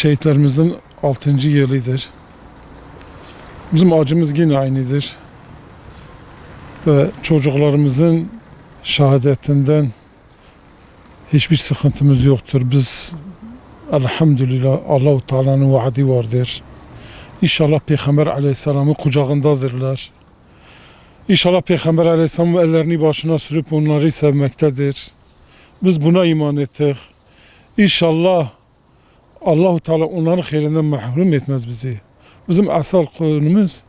şehitlerimizin 6. yılıdır. Bizim acımız yine aynıdır. Ve çocuklarımızın şehadetinden hiçbir sıkıntımız yoktur. Biz elhamdülillah Allah-u Teala'nın vaadi vardır. İnşallah Peygamber Aleyhisselam'ın kucağındadırlar. İnşallah Peygamber Aleyhisselam ellerini başına sürüp onları sevmektedir. Biz buna iman ettik. İnşallah Allah-u Teala onların hayrinden mahrum etmez bizi. Bizim asıl konumuz,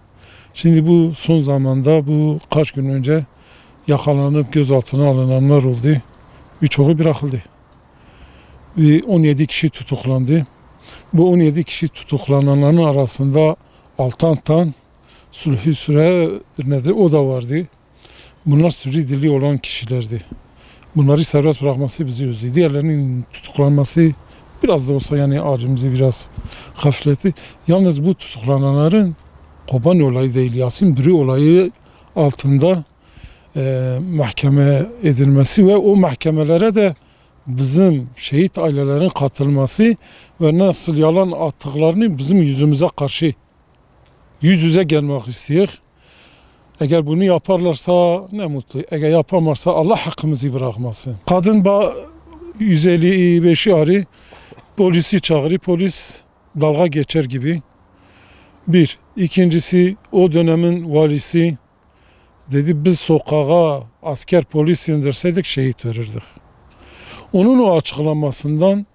şimdi bu son zamanda, bu kaç gün önce yakalanıp gözaltına alınanlar oldu. Birçoğu bırakıldı. 17 kişi tutuklandı. Bu 17 kişi tutuklananların arasında Altantan, Sulhi Süre nedir? O da vardı. Bunlar sivri dili olan kişilerdi. Bunları serbest bırakması bizi üzdü. Diğerlerinin tutuklanması biraz da olsa yani acımızı biraz hafifletti. Yalnız bu tutuklananların Kobani olayı değil, Yasin Biri olayı altında mahkeme edilmesi ve o mahkemelere de bizim şehit ailelerin katılması ve nasıl yalan attıklarını bizim yüzümüze karşı yüz yüze gelmek istiyor. Eğer bunu yaparlarsa ne mutlu. Eğer yapamazsa Allah hakkımızı bırakmasın. Kadın 155'i arı polisi çağırıyor. Polis dalga geçer gibi. Bir. İkincisi o dönemin valisi dedi biz sokağa asker polis indirseydik şehit verirdik. Onun o açıklamasından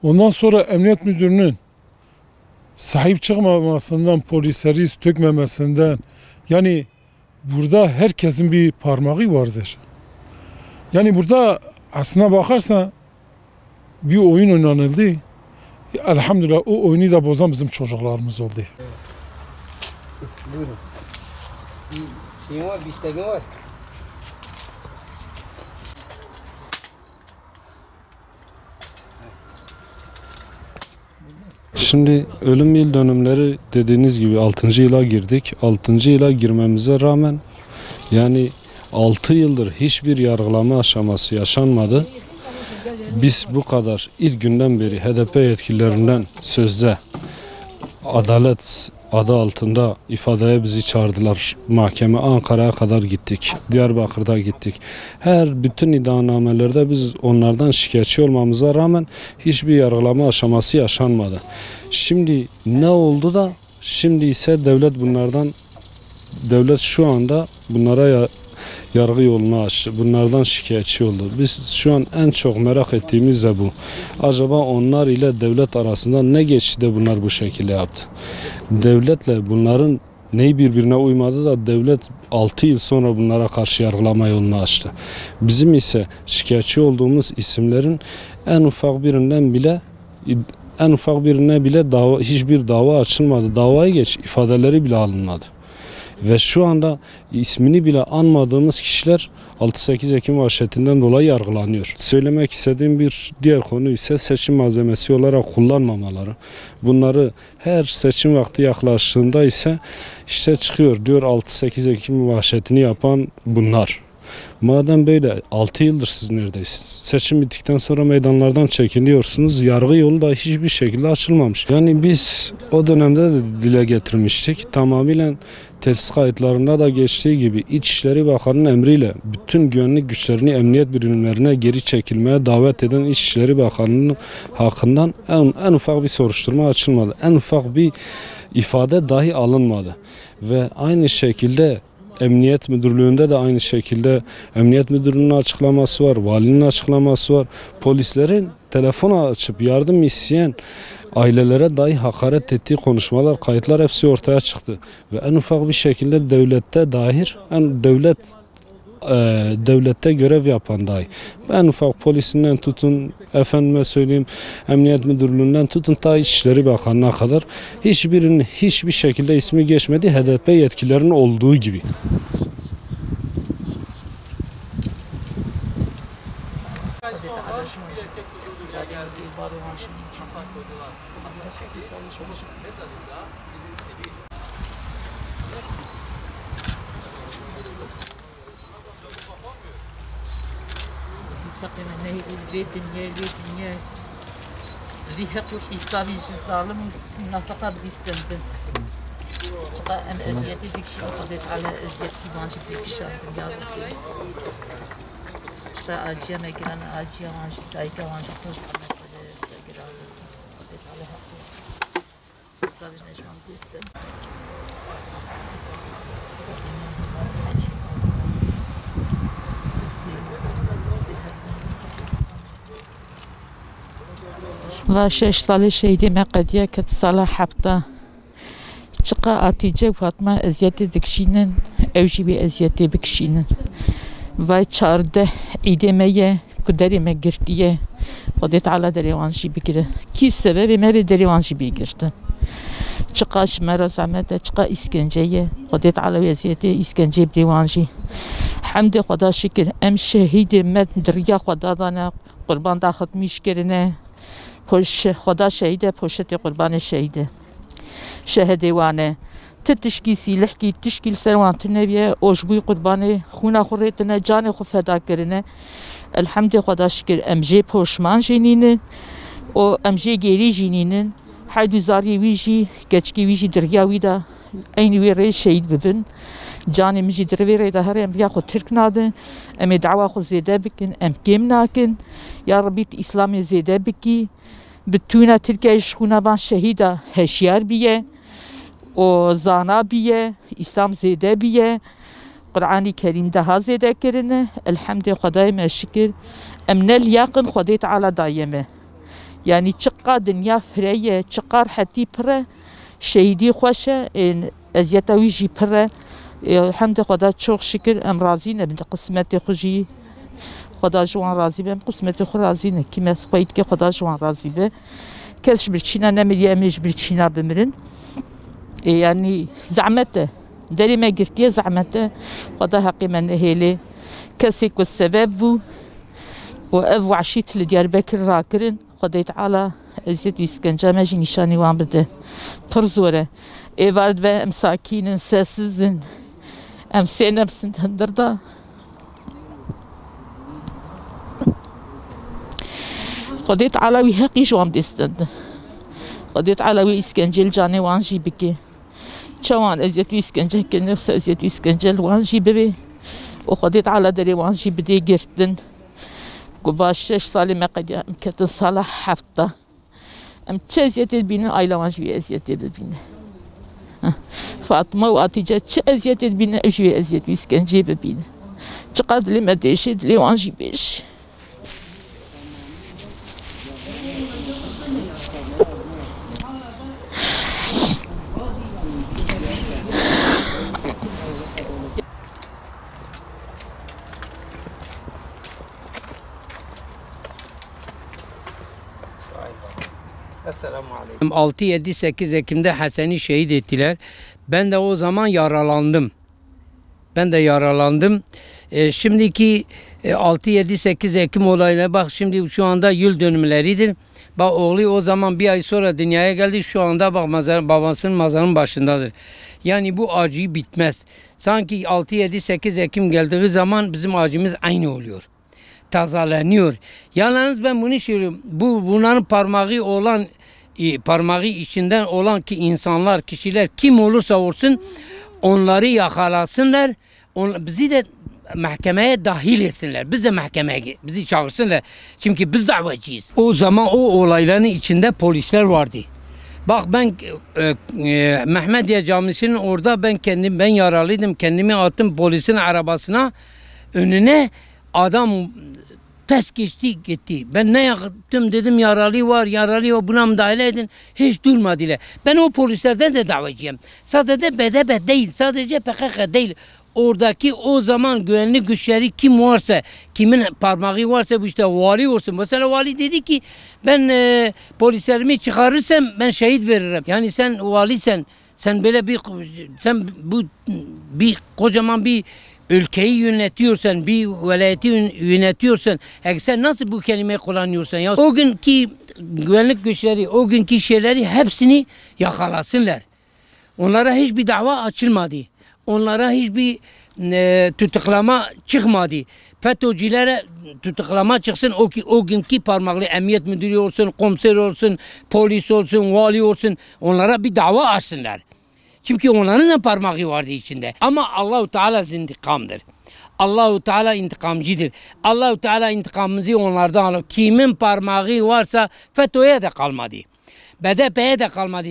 ondan sonra emniyet müdürünün sahip çıkmamasından, polisleri tökmemesinden yani burada herkesin bir parmağı vardır. Yani burada aslına bakarsan bir oyun oynanıldı. Elhamdülillah o oyunu da bozan bizim çocuklarımız oldu. Buyurun. Bir şeyin var, bir isteğin var. Şimdi ölüm yıl dönümleri dediğiniz gibi 6. yıla girdik. 6. yıla girmemize rağmen yani 6 yıldır hiçbir yargılama aşaması yaşanmadı. Biz bu kadar ilk günden beri HDP yetkililerinden sözde adalet adı altında ifadeye bizi çağırdılar. Mahkeme Ankara'ya kadar gittik. Diyarbakır'da gittik. Bütün iddianamelerde biz onlardan şikayetçi olmamıza rağmen hiçbir yargılama aşaması yaşanmadı. Şimdi ne oldu da şimdi ise devlet şu anda bunlara yargı yolunu açtı. Bunlardan şikayetçi oldu. Biz şu an en çok merak ettiğimiz de bu. Acaba onlar ile devlet arasında ne geçti de bunlar bu şekilde yaptı? Devletle bunların neyi birbirine uymadı da devlet 6 yıl sonra bunlara karşı yargılama yolunu açtı. Bizim ise şikayetçi olduğumuz isimlerin en ufak birine bile hiçbir dava açılmadı. Davayı geç, ifadeleri bile alınmadı. Ve şu anda ismini bile anmadığımız kişiler 6-8 Ekim vahşetinden dolayı yargılanıyor. Söylemek istediğim bir diğer konu ise seçim malzemesi olarak kullanmamaları. Bunları her seçim vakti yaklaştığında ise işte çıkıyor diyor 6-8 Ekim vahşetini yapan bunlar. Madem böyle 6 yıldır siz neredesiniz? Seçim bittikten sonra meydanlardan çekiliyorsunuz. Yargı yolu da hiçbir şekilde açılmamış. Yani biz o dönemde de dile getirmiştik. Tamamen telsiz kayıtlarında da geçtiği gibi İçişleri Bakanı'nın emriyle bütün güvenlik güçlerini emniyet birimlerine geri çekilmeye davet eden İçişleri Bakanı'nın hakkından en ufak bir soruşturma açılmadı. En ufak bir ifade dahi alınmadı. Ve aynı şekilde Emniyet Müdürlüğü'nde de aynı şekilde Emniyet Müdürlüğü'nün açıklaması var, valinin açıklaması var. Polislerin telefon açıp yardım isteyen ailelere dahi hakaret ettiği konuşmalar, kayıtlar hepsi ortaya çıktı. Ve en ufak bir şekilde devlette dahi, devlette görev yapan dahi, en ufak polisinden tutun, efendime söyleyeyim, Emniyet Müdürlüğü'nden tutun ta İçişleri Bakanı'na kadar hiçbirinin hiçbir şekilde ismi geçmedi HDP yetkililerinin olduğu gibi. Pakai mana itu duit tinggal. ليحقوا حسابي الظالم نطقة بيستندن تبقى أم أزيتي ديك شي قضيت على أزيتي مانجي ديك الشهر يا ربي تبقى أجيا ما كان أجيا مانجي دايكا مانجي صوت قضيت على حقي حسابي نجمان بيستند و 6 سال شهیدی مقدیه که سال 7 چقا آتیجه فاطمه ازیت دکشینن اوجی بی ازیت بکشینن و 14 ایده میه کدری مگرتیه خودت علا دریوانشی بگیره کی سببی ما به دریوانشی بگیردن چقا شمارا زحمته چقا اسکنجه خودت علا ازیت اسکنجه بدیوانشی حمد خدا شکر ام شهید مد دریا خدا دانه قربان داخت میش کرنه پوش خدا شهیده پوشت قربان شهیده شهدیوانه تشکی سیلح کی تشکیل سروان تنبیه اوجبوی قربان خونا خوریتنه جان خو فدا کرنه الحمد خدا شکر امجی پوشمان جنینن و امجی گیری جنینن حیدو زاری ویجی گچکی ویجی درگاوی دا این وی ری شهید ببن جان مجی دروی ری دا هر امریا خو ترک نادن ام دعوا خو زیده بکن ام کم ناکن یا ربی اسلام زیده بکی بتونه ترکیه شخونا بان شهیده هشیار بیه و زانا بیه اسلام زیده بیه قرآنی کریم ده زیده کرنه الحمد خدای ما شکر امن الیاقن خدای تعالی دایمه یعنی چقا دنیا فریه چقا حتی پره شهیدی خوشه ازیتا ویجی پره الحمد خدا چوخ شکر ام راضی نبند قسمت خوشی خدا جوان راضی به قسمت خود راضی نه کی مسقید که خدا جوان راضی به کس برچینا نمیدی امیش برچینا بمرن یعنی زعمته دری ما گرتی زعمته خدا حقی من هیله کسی که سبب بو و او عشیت لدیار بکر را کرن خدا تعالی ازید اسکنجه مجی نشانی وان بده پرزوره وارد به امساکین سسزن امسی نفسن هندردا خديت على وي حقي جوام دستند خديت على وي اسكنجل جاني وانجي بكي شوان ازيت وي اسكنجل كنفس ازيت وي اسكنجل وانجي ببي وخديت على دري وانجي بدي جرتن قباش 6 سال ما قد مكت صلاح حفطه ام تشازيت بين ايلا وانجي ازيت بين فاطمه واتيجه تشازيت بين اجي ازيت وي اسكنجل بين تقاد لي ما ديشد لي وانجي بيش Esselamu aleyküm. 6-7-8 Ekim'de Hasan'ı şehit ettiler. Ben de o zaman yaralandım. Şimdiki 6-7-8 Ekim olayına bak, şimdi şu anda yıl dönümleridir. Bak oğlu o zaman bir ay sonra dünyaya geldi. Şu anda bak babasının mazarının başındadır. Yani bu acı bitmez. Sanki 6-7-8 Ekim geldiği zaman bizim acımız aynı oluyor. Tazeleniyor. Yalnız ben bunu söylüyorum. Bunların parmağı içinden olan ki insanlar, kişiler kim olursa olsun onları yakalasınlar. Bizi de mahkemeye dahil etsinler. Biz de mahkemeye bizi çağırsınlar. Çünkü biz davacıyız. O zaman o olayların içinde polisler vardı. Bak ben Mehmediye Camisi'nin orada ben yaralıydım. Kendimi attım polisin arabasına. Önüne adam ters geçti gitti. Ben ne yaptım dedim, yaralı var buna müdahale edin. Hiç durmadılar. Ben o polislerden de davacıyım. Sadece BDP değil, sadece PKK değil. Oradaki o zaman güvenlik güçleri kim varsa, kimin parmağı varsa, bu işte vali olsun. Mesela vali dedi ki ben polislerimi çıkarırsam ben şehit veririm. Yani sen valisen, sen böyle bir kocaman bir ülkeyi yönetiyorsan, bir velayeti yönetiyorsan, sen nasıl bu kelimeyi kullanıyorsan ya? O günkü güvenlik güçleri, o günkü şeyleri hepsini yakalasınlar. Onlara hiçbir dava açılmadı. Onlara hiçbir tutuklama çıkmadı. FETÖ'cülere tutuklama çıksın, o günkü parmaklı emniyet müdürü olsun, komiser olsun, polis olsun, vali olsun, onlara bir dava açsınlar. Çünkü onların da parmağı vardı içinde. Ama Allah-u Teala intikamdır. Allah-u Teala intikamcıdır. Allah-u Teala intikamımızı onlardan alır. Kimin parmağı varsa FETÖ'ye de kalmadı. BDP'ye de kalmadı.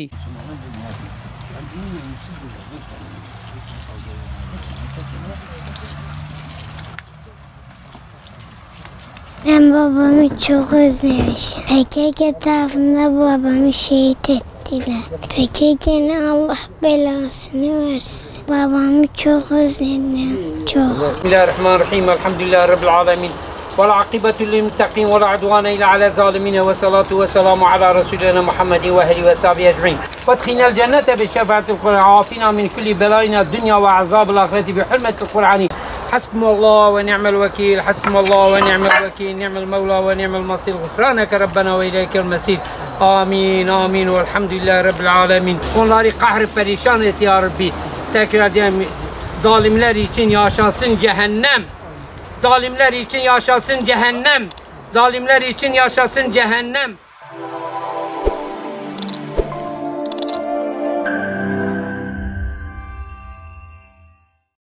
Ben babamı çok özlemişim. PKK tarafında babamı şehit ettiler. PKK'nın Allah belasını versin. Babamı çok özledim. Çok. Bismillahirrahmanirrahim. Elhamdülillahi Rabbil alemin. والعاقبة للمتقين ولا عدوان إلا على الظالمين والصلاة والسلام على رسولنا محمد وآله وصحبه أجمعين وادخلنا الجنة بشفاعة القرآن وعافنا من كل بلايا الدنيا وعذاب الآخرة بحرمة القرآن حسبنا الله ونعم الوكيل حسبنا الله ونعم الوكيل نعم المولى ونعم المصير غفرانك ربنا وإليك المصير آمين آمين والحمد لله رب العالمين onları kahrı perişan et ya Rabbi tekrar diyelim zalimler için yaşasın cehennem. Zalimler için yaşasın cehennem. Zalimler için yaşasın cehennem.